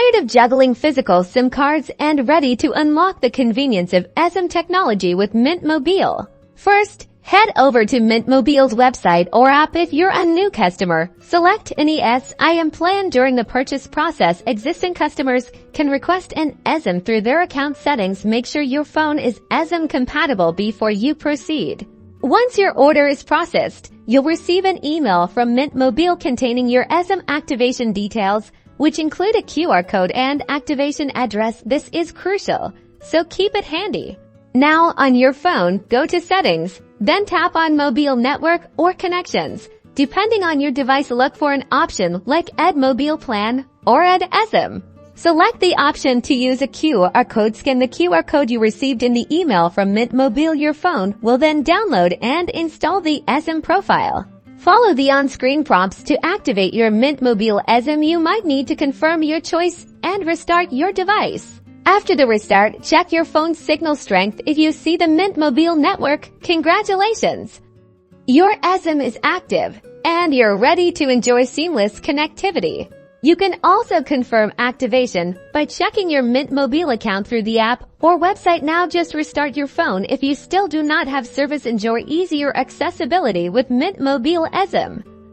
Tired of juggling physical SIM cards and ready to unlock the convenience of eSIM technology with Mint Mobile? First, head over to Mint Mobile's website or app if you're a new customer. Select an eSIM plan during the purchase process. Existing customers can request an eSIM through their account settings. Make sure your phone is eSIM-compatible before you proceed. Once your order is processed, you'll receive an email from Mint Mobile containing your eSIM activation details, which include a QR code and activation address. This is crucial, so keep it handy. Now on your phone, go to Settings, then tap on Mobile Network or Connections. Depending on your device, look for an option like Add Mobile Plan or Add eSIM. Select the option to use a QR code. Scan the QR code you received in the email from Mint Mobile. Your phone will then download and install the eSIM profile. Follow the on-screen prompts to activate your Mint Mobile eSIM. You might need to confirm your choice and restart your device. After the restart, check your phone's signal strength. If you see the Mint Mobile network, congratulations! Your eSIM is active, and you're ready to enjoy seamless connectivity. You can also confirm activation by checking your Mint Mobile account through the app or website now. Just restart your phone if you still do not have service. Enjoy easier accessibility with Mint Mobile eSIM.